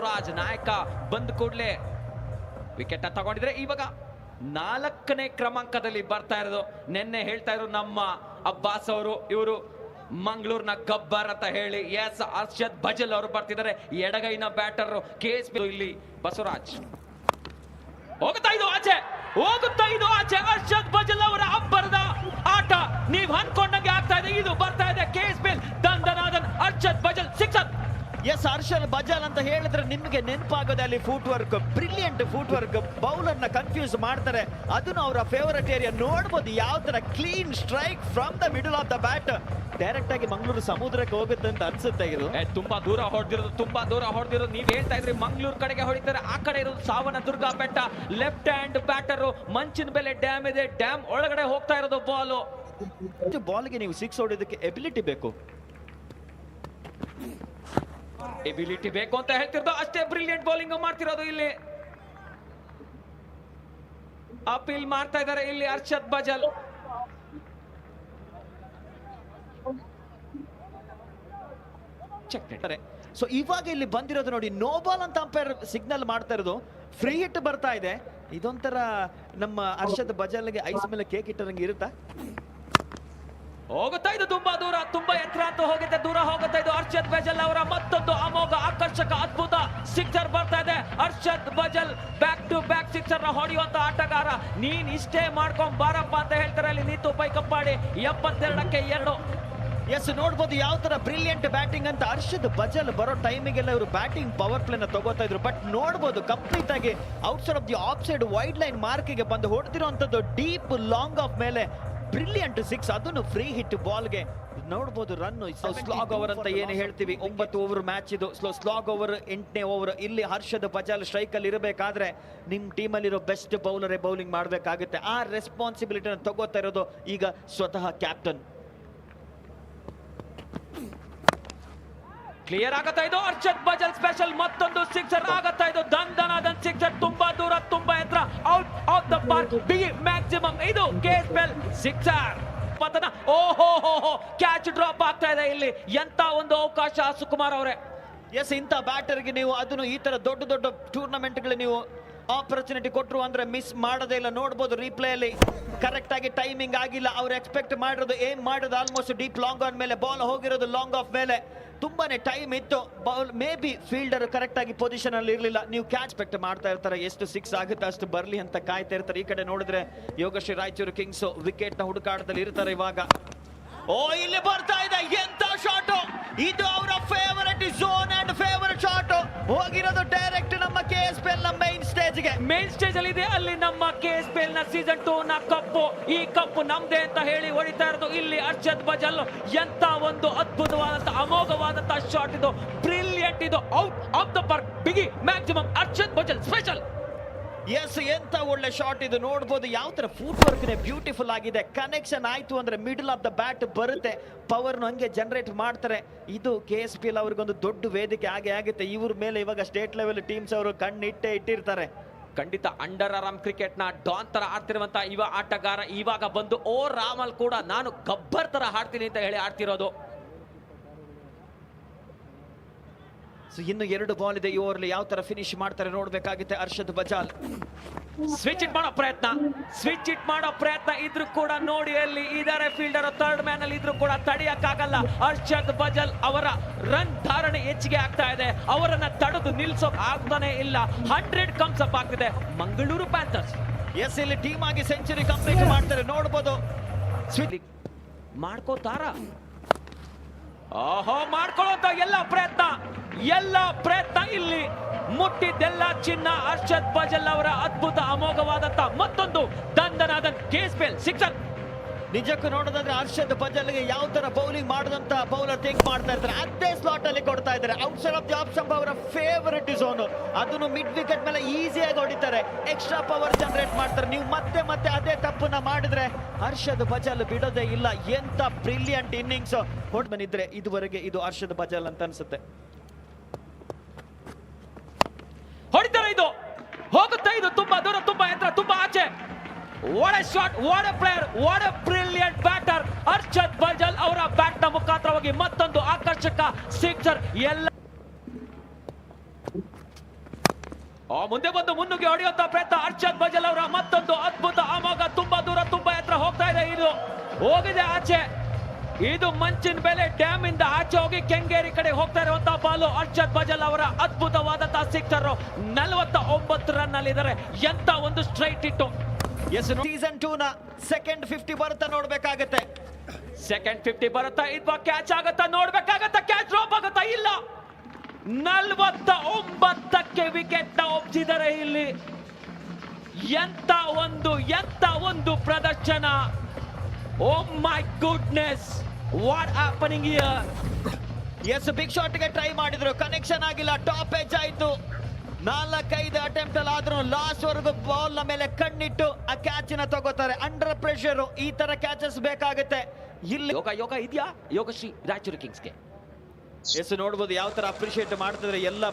ರಾಜ್ ನಾಯಕ ಬಂದ ಕೂಡಲೇ ವಿಕೆಟ್ ತಗೊಂಡಿದ್ರೆ ಇವಾಗ 4ನೇ ಕ್ರಮಾಂಕದಲ್ಲಿ ಬರ್ತಾ ಇರೋದು. ನಿನ್ನೆ ಹೇಳ್ತಾ ಇದ್ರು ನಮ್ಮ ಅಬ್ಬಾಸ್ ಅವರು, ಇವರು ಮಂಗಳೂರಿನ ಗಬ್ಬರ್ ಅಂತ ಹೇಳಿ. ಎಸ್, ಅರ್ಷದ್ ಭಜಲ್ ಅವರು ಬರ್ತಿದ್ದಾರೆ, ಎಡಗೈನ ಬ್ಯಾಟರ್. ಕೇಸ್ ಇಲ್ಲಿ ಬಸವರಾಜ್ ಹೋಗುತ್ತಾ ಇದು ಆಚೆ, ಅರ್ಷದ್ ಭಜಲ್ ಅವರ ಅಬ್ಬರದ ಆಟ ನೀವು ಅನ್ಕೊಂಡಂಗೆ ಆಗ್ತಾ ಇದೆ. ಇದು ಬರ್ತಾ ಇದೆ ಕೇಸ್ ಬಿಲ್ ದಂದನಾದನ್ ಅರ್ಷದ್ ಭಜಲ್ ಸಿಕ್ಸರ್. ಎಸ್, ಹರ್ಷದ್ ಭಜಲ್ ಅಂತ ಹೇಳಿದ್ರೆ ನಿಮಗೆ ನೆನಪಾಗೋದೆ ಅಲ್ಲಿ footwork, brilliant footwork. Bowler ನ ಕನ್ಫ್ಯೂಸ್ ಮಾಡ್ತಾರೆ, ಅದನ್ನು ಅವರ ಫೇವರೇಟ್ ಏರಿಯಾ. ನೋಡ್ಬೋದು ಯಾವ ತರ clean strike from the middle of the bat. Direct ಆಗಿ ಮಂಗಳೂರು ಸಮುದ್ರಕ್ಕೆ ಹೋಗುತ್ತೆ ಅಂತ ಅನ್ಸುತ್ತೆ. ಇದು ತುಂಬಾ ದೂರ ಹೊಡೆದಿರೋದು. ನೀವ್ ಹೇಳ್ತಾ ಇದ್ರಿ ಮಂಗಳೂರು ಕಡೆಗೆ ಹೊಡಿತಾರೆ, ಆ ಕಡೆ ಇರೋದು ಸಾವನದುರ್ಗ ಬೆಟ್ಟ. ಲೆಫ್ಟ್ ಹ್ಯಾಂಡ್ ಬ್ಯಾಟರ್, ಮಂಚಿನ ಬೆಲೆ ಡ್ಯಾಮ್ ಇದೆ, ಡ್ಯಾಮ್ ಒಳಗಡೆ ಹೋಗ್ತಾ ಇರೋದು ಬಾಲು. ಬಾಲ್ಗೆ ನೀವು 6 ಹೊಡೆಯೋದಕ್ಕೆ ಎಬಿಲಿಟಿ ಬೇಕು ಅಂತ ಹೇಳ್ತಿರೋದು. ಅಷ್ಟೇ ಬ್ರಿಲಿಯಂಟ್ ಬೌಲಿಂಗ್ ಮಾಡ್ತಿರೋದು. ಇಲ್ಲಿ ಅಪೀಲ್ ಮಾಡ್ತಾ ಇದ್ದಾರೆ ಇಲ್ಲಿ ಅರ್ಷದ್ ಭಜಲ್. ಸೊ ಇವಾಗ ಇಲ್ಲಿ ಬಂದಿರೋದು ನೋಡಿ, ನೋ ಬಾಲ್ ಅಂತ ಅಂಪೈರ್ ಸಿಗ್ನಲ್ ಮಾಡ್ತಾ ಇರೋದು. ಫ್ರೀ ಹಿಟ್ ಬರ್ತಾ ಇದೆ. ಇದೊಂಥರ ನಮ್ಮ ಹರ್ಷದ್ ಭಜಲ್ಗೆ ಐಸ್ ಮೇಲೆ ಕೇಕ್ ಇಟ್ಟಂಗೆ ಇರುತ್ತಾ? ಹೋಗುತ್ತಾ ಇದು ತುಂಬಾ ದೂರ, ತುಂಬಾ ಎತ್ತರ ಅಂತ ಹೋಗುತ್ತೆ, ದೂರ ಹೋಗುತ್ತಾ ಇದು. ಅರ್ಷದ್ ಭಜಲ್ ಅವರ ಮತ್ತೊಂದು ಅಮೋಘ ಆಕರ್ಷಕ ಅದ್ಭುತ ಸಿಕ್ಸರ್ ಬರ್ತಾ ಇದೆ. Arshad Bhajal back to back sixer ನ ಹೊಡೆಯುವಂತ ಆಟಗಾರ. ನೀನ್ ಇಷ್ಟೇ ಮಾಡ್ಕೊಂಡ್ ಬಾರಪ್ಪ ಅಂತ ಹೇಳ್ತಾರೆ ಅಲ್ಲಿ ನೀತು ಪೈಕಪ್ಪಾಡಿ. 72ಕ್ಕೆ 2. ಎಸ್, ನೋಡ್ಬೋದು ಯಾವ ತರ ಬ್ರಿಲಿಯಂಟ್ ಬ್ಯಾಟಿಂಗ್ ಅಂತ. ಹರ್ಷದ್ ಭಜಲ್ ಬರೋ ಟೈಮಿಗೆಲ್ಲ ಇವರು ಬ್ಯಾಟಿಂಗ್ ಪವರ್ ಪ್ಲೇ ನ ತಗೋತಾ ಇದ್ರು. ಬಟ್ ನೋಡ್ಬೋದು ಕಂಪ್ಲೀಟ್ ಆಗಿ outside off the off side wide line ಮಾರ್ಕಿಗೆ ಬಂದು ಹೊಡೆದಿರುವಂತದ್ದು ಡೀಪ್ ಲಾಂಗ್ ಆಫ್ ಮೇಲೆ ಬ್ರಿಲಿಯಂಟ್ 6, ಅದನ್ನು ಫ್ರೀ ಹಿಟ್ ಬಾಲ್ಗೆ. ನೋಡ್ಬೋದು ರನ್ ಸ್ಲಾಗ್ ಓವರ್ ಅಂತ ಏನು ಹೇಳ್ತೀವಿ. 9 ಓವರ್ ಮ್ಯಾಚ್ ಇದು. ಸ್ಲಾಗ್ ಓವರ್ 8ನೇ ಓವರ್. ಇಲ್ಲಿ ಹರ್ಷದ್ ಭಜಲ್ ಸ್ಟ್ರೈಕ್ ಅಲ್ಲಿ ಇರಬೇಕಾದ್ರೆ ನಿಮ್ ಟೀಮ್ ಅಲ್ಲಿರೋ ಬೆಸ್ಟ್ ಬೌಲರೇ ಬೌಲಿಂಗ್ ಮಾಡಬೇಕಾಗುತ್ತೆ. ಆ ರೆಸ್ಪಾನ್ಸಿಬಿಲಿಟಿನ ತಗೋತಾ ಇರೋದು ಈಗ ಸ್ವತಃ ಕ್ಯಾಪ್ಟನ್. ಕ್ಲಿಯರ್ ಆಗತ್ತಾ ಇದು. ಅರ್ಷದ್ ಭಜಲ್ ಸ್ಪೆಷಲ್ ಮತ್ತೊಂದು ಸಿಕ್ಸರ್ ಆಗತ್ತಾ ಇದು. ದಂದನಾದನ್ ಸಿಕ್ಸರ್, ತುಂಬಾ ದೂರ, ತುಂಬಾ ಎತ್ತರ, ಔಟ್ ಆಫ್ ದ ಪಾರ್ಕ್, ಬಿಗಿ ಮ್ಯಾಕ್ಸಿಮಮ್. ಇದು ಕೇಸ್ ಬೆಲ್ ಸಿಕ್ಸರ್ ಪತನ. ಓಹೋ, ಕ್ಯಾಚ್ ಡ್ರಾಪ್ ಆಗ್ತಾ ಇದೆ ಇಲ್ಲಿ. ಎಂತ ಒಂದು ಅವಕಾಶ ಸುಕುಮಾರ್ ಅವರೇ. ಎಸ್, ಇಂಥ ಬ್ಯಾಟರ್ಗೆ ನೀವು ಅದನ್ನು ಈ ತರ ದೊಡ್ಡ ದೊಡ್ಡ ಟೂರ್ನಮೆಂಟ್ಗಳು ನೀವು ಆಪರ್ಚುನಿಟಿ ಕೊಟ್ಟರು ಅಂದ್ರೆ ಮಿಸ್ ಮಾಡೋದೇ ಇಲ್ಲ. ನೋಡ್ಬೋದು ರೀಪ್ಲೇ ಅಲ್ಲಿ ಕರೆಕ್ಟ್ ಆಗಿ ಟೈಮಿಂಗ್ ಆಗಿಲ್ಲ. ಅವ್ರು ಎಕ್ಸ್ಪೆಕ್ಟ್ ಮಾಡಿರೋದು ಏನ್ ಮಾಡೋದು ಆಲ್ಮೋಸ್ಟ್ ಡೀಪ್ ಲಾಂಗ್ ಆನ್ ಮೇಲೆ ಬಾಲ್ ಹೋಗಿರೋದು ಲಾಂಗ್ ಆಫ್ ಮೇಲೆ. ತುಂಬಾನೇ ಟೈಮ್ ಇತ್ತು. Ball may be fielder correct ಆಗಿ ಪೊಸಿಷನ್ ಅಲ್ಲಿ ಇರಲಿಲ್ಲ. ನೀವು ಕ್ಯಾಚ್ ಎಕ್ಸ್ಪೆಕ್ಟ್ ಮಾಡ್ತಾ ಇರ್ತಾರೆ, ಎಷ್ಟು 6 ಆಗುತ್ತೆ ಅಷ್ಟು ಬರ್ಲಿ ಅಂತ ಕಾಯ್ತಾ ಇರ್ತಾರೆ. ಈ ಕಡೆ ನೋಡಿದ್ರೆ ಯೋಗಶ್ರೀ ರಾಯಚೂರು ಕಿಂಗ್ಸ್ ವಿಕೆಟ್ ನ ಹುಡುಕಾಟದಲ್ಲಿ ಇರ್ತಾರೆ ಇವಾಗ. ಓ, ಇಲ್ಲಿ ಬರ್ತಾ ಇದೆ ಎಂತ ಶಾಟ್ ಇದು. ಅವರ favourite zone and favourite shot ಹೋಗಿರೋದು ಡೈರೆಕ್ಟ್ ನಮ್ಮ KSPL ನ ಮೈನ್ ಸ್ಟೇಜ್ ಅಲ್ಲಿ ಇದೆ. ಅಲ್ಲಿ ನಮ್ಮ KSPL ನ ಸೀಸನ್ 2 ನ ಕಪ್ಪು, ಈ ಕಪ್ಪು ನಮ್ದೇ ಅಂತ ಹೇಳಿ ಹೊಡಿತಾ ಇರೋದು ಇಲ್ಲಿ ಅರ್ಷದ್ ಭಜಲ್. ಎಂತ ಒಂದು ಅದ್ಭುತವಾದಂತ ಅಮೋಘವಾದಂತ ಶಾಟ್ ಇದು, ಬ್ರಿಲಿಯಂಟ್ ಇದು, ಔಟ್ ಆಫ್ ದ ಪಾರ್ಕ್, ಬಿಗಿ ಮ್ಯಾಕ್ಸಿಮಮ್ ಅರ್ಷದ್ ಭಜಲ್ ಸ್ಪೆಷಲ್. ಎಸ್, ಎಂತ ಒಳ್ಳೆ ಶಾಟ್ ಇದು. ನೋಡ್ಬೋದು ಯಾವ ತರ ಫುಟ್ ವರ್ಕ್ ಬ್ಯೂಟಿಫುಲ್ ಆಗಿದೆ. ಕನೆಕ್ಷನ್ ಆಯ್ತು ಅಂದ್ರೆ ಮಿಡಲ್ ಆಫ್ ದ ಬ್ಯಾಟ್ ಬರುತ್ತೆ, ಪವರ್ ಹಂಗೆ ಜನರೇಟ್ ಮಾಡ್ತಾರೆ. ಇದು KSPL ಅವ್ರಿಗೊಂದು ದೊಡ್ಡ ವೇದಿಕೆ ಆಗುತ್ತೆ. ಇವ್ರ ಮೇಲೆ ಇವಾಗ ಸ್ಟೇಟ್ ಲೆವೆಲ್ ಟೀಮ್ಸ್ ಅವರು ಇಟ್ಟಿರ್ತಾರೆ. ಖಂಡಿತ ಅಂಡರ್ ಆರ್ಮ್ ಕ್ರಿಕೆಟ್ ನ ಡಾನ್ ತರ ಆಡ್ತಿರುವಂತ ಇವ ಆಟಗಾರ ಇವಾಗ ಬಂದು ರಾಮಲ್ ಕೂಡ ನಾನು ಗಬ್ಬರ್ ತರ ಆಡ್ತೀನಿ ಅಂತ ಹೇಳಿ ಆಡ್ತಿರೋದು. ಇನ್ನು 2 ಬಾಲ್ ಇದೆ ಈ ಓವರ್. ಯಾವ ತರ ಫಿನಿಶ್ ಮಾಡ್ತಾರೆ ನೋಡ್ಬೇಕಾಗುತ್ತೆ ಅರ್ಷದ್ ಭಜಲ್. ಸ್ವಿಚ್ ಇಟ್ ಮಾಡೋ ಪ್ರಯತ್ನ ಇದ್ರು ಕೂಡ ನೋಡಿ ಅಲ್ಲಿ ಇದಾರೆ ಫೀಲ್ಡರ್ ಥರ್ಡ್ ಮ್ಯಾನ್ ಅಲ್ಲಿ ಇದ್ರು ಕೂಡ ತಡೆಯಕ್ಕಾಗಲ್ಲ. ಅರ್ಷದ್ ಭಜಲ್ ಅವರ ರನ್ ಧಾರಣೆ ಹೆಚ್ಚಿಗೆ ಆಗ್ತಾ ಇದೆ, ಅವರನ್ನ ತಡೆದು ನಿಲ್ಸೋಕ್ ಆಗ್ತಾನೆ ಇಲ್ಲ. 100 ಕಮ್ಸ್ ಅಪ್ ಆಗ್ತಿದೆ ಮಂಗಳೂರು ಪ್ಯಾಂಥರ್ಸ್. ಎಸ್, ಇಲ್ಲಿ ಟೀಮ್ ಆಗಿ ಸೆಂಚುರಿ ಕಂಪ್ಲೀಟ್ ಮಾಡ್ತಾರೆ. ನೋಡ್ಬೋದು ಮಾಡ್ಕೋತಾರ. ಓಹೋ, ಮಾಡ್ಕೊಳ್ಳೋಂತ ಎಲ್ಲ ಪ್ರಯತ್ನ ಇಲ್ಲಿ ಮುಟ್ಟಿದ್ದೆಲ್ಲ ಚಿನ್ನ. ಅರ್ಷದ್ ಭಜಲ್ ಅವರ ಅದ್ಭುತ ಅಮೋಘವಾದಂತ ಮತ್ತೊಂದು ದಂದನಾದನ್ KSPL ಸಿಕ್ಸರ್. ನಿಜಕ್ಕೂ ನೋಡೋದಾದ್ರೆ ಹರ್ಷದ್ ಭಜಲ್ಗೆ ಯಾವ ತರ ಬೌಲಿಂಗ್ ಮಾಡದಂತ ಬೌಲರ್ ಥಿಂಕ್ ಮಾಡ್ತಾ ಇರ್ತಾರೆ, ಅದೇ ಸ್ಲಾಟ್ ಅಲ್ಲಿ ಕೊಡ್ತಾ ಇದ್ದಾರೆ. Outside off the of stump ಅವರ ಫೇವರೇಟ್ ಝೋನ್, ಅದನ್ನು ಮಿಡ್ ವಿಕೆಟ್ ಮೇಲೆ ಈಸಿಯಾಗಿ ಹೊಡಿತಾರೆ, ಎಕ್ಸ್ಟ್ರಾ ಪವರ್ ಜನರೇಟ್ ಮಾಡ್ತಾರೆ. ನೀವು ಮತ್ತೆ ಅದೇ ತಪ್ಪನ್ನ ಮಾಡಿದ್ರೆ ಹರ್ಷದ್ ಭಜಲ್ ಬಿಡೋದೇ ಇಲ್ಲ. ಎಂತ ಬ್ರಿಲಿಯಂಟ್ ಇನ್ನಿಂಗ್ಸ್ ಹೊಡ್ ಬಂದಿದ್ರೆ ಇದುವರೆಗೆ ಇದು ಹರ್ಷದ್ ಭಜಲ್ ಅಂತ ಅನ್ಸುತ್ತೆ. ಹೊಡಿತಾರೆ, ಇದು ಹೋಗುತ್ತೆ, ಇದು ತುಂಬಾ ದೂರ, ತುಂಬಾ ಎತ್ತರ, ತುಂಬಾ ಆಚೆ. What a shot, what a player, what a brilliant batter. Arshad ಭಜಲ್ ಅವರ ಬ್ಯಾಟ್ ನ ಮುಖಾಂತರವಾಗಿ ಮತ್ತೊಂದು ಆಕರ್ಷಕ ಸಿಕ್ಸರ್. ಎಲ್ಲ ಮುಂದೆ ಬಂದು ಮುನ್ನುಗ್ಗಿ ಹೊಡೆಯುವಂತ ಪ್ರಯತ್ನ ಅರ್ಷದ್ ಬಜಲ್ ಅವರ ಮತ್ತೊಂದು ಅದ್ಭುತ ಅಮೋಘ. ತುಂಬಾ ದೂರ ತುಂಬಾ ಎತ್ತರ ಹೋಗ್ತಾ ಇದೆ. ಇದು ಹೋಗಿದೆ ಆಚೆ. ಇದು ಮಂಚಿನ ಬೆಲೆ ಡ್ಯಾಮ್ ಇಂದ ಆಚೆ ಹೋಗಿ ಕೆಂಗೇರಿ ಕಡೆ ಹೋಗ್ತಾ ಇರುವಂತಹ ಬಾಲು. ಅರ್ಷದ್ ಬಜಲ್ ಅವರ ಅದ್ಭುತವಾದಂತಹ ಸಿಕ್ಸರ್. 49 ರನ್ ಅಲ್ಲಿ ಇದ್ದಾರೆ. ಎಂತ ಒಂದು ಸ್ಟ್ರೈಟ್ ಇಟ್ಟು. ಸೀಸನ್ 2 ನ ಸೆಕೆಂಡ್ 50 ಬರುತ್ತಾ ನೋಡ್ಬೇಕಾಗತ್ತೆ. ಸೆಕೆಂಡ್ 50 ಬರುತ್ತಾ ಇದ್ವಾ ಕ್ಯಾಚ್ ಆಗತ್ತಾ ನೋಡ್ಬೇಕಾಗತ್ತಾ. ಕ್ಯಾಚ್ ಡ್ರಾಪ್ ಆಗುತ್ತಾ ಇಲ್ಲ. 49ಕ್ಕೆ ವಿಕೆಟ್ ನ ಒಪ್ಪಿಸಿದರೆ ಇಲ್ಲಿ. ಎಂತ ಒಂದು ಪ್ರದರ್ಶನ. Oh my goodness, what happening here. Yes, big shot ಗೆ ಟ್ರೈ ಮಾಡಿದ್ರು, ಕನೆಕ್ಷನ್ ಆಗಿಲ್ಲ, ಟಾಪ್ ಎಜ್ ಆಯ್ತು. 4-5 ಅಟೆಂಪ್ಟ್ ಅಲ್ಲಿ ಆದ್ರೂ ಲಾಸ್ಟ್ ವರೆಗೂ ಬಾಲ್ ನ ಮೇಲೆ ಕಣ್ಣಿಟ್ಟು ಆ ಕ್ಯಾಚ್ ನ ತಗೋತಾರೆ. ಅಂಡರ್ ಪ್ರೆಷರ್ ಈ ತರ ಕ್ಯಾಚಸ್ ಬೇಕಾಗುತ್ತೆ. ಇಲ್ಲಿ ಯೋಗ ಇದೆಯಾ ಯೋಗಶ್ರೀ ರಾಯಚೂರು ಕಿಂಗ್ಸ್ಗೆ. ಎಸ್, ನೋಡ್ಬೋದು ಯಾವ ತರ ಅಪ್ರಿಶಿಯೇಟ್ ಮಾಡ್ತಿದ್ರೆ ಎಲ್ಲ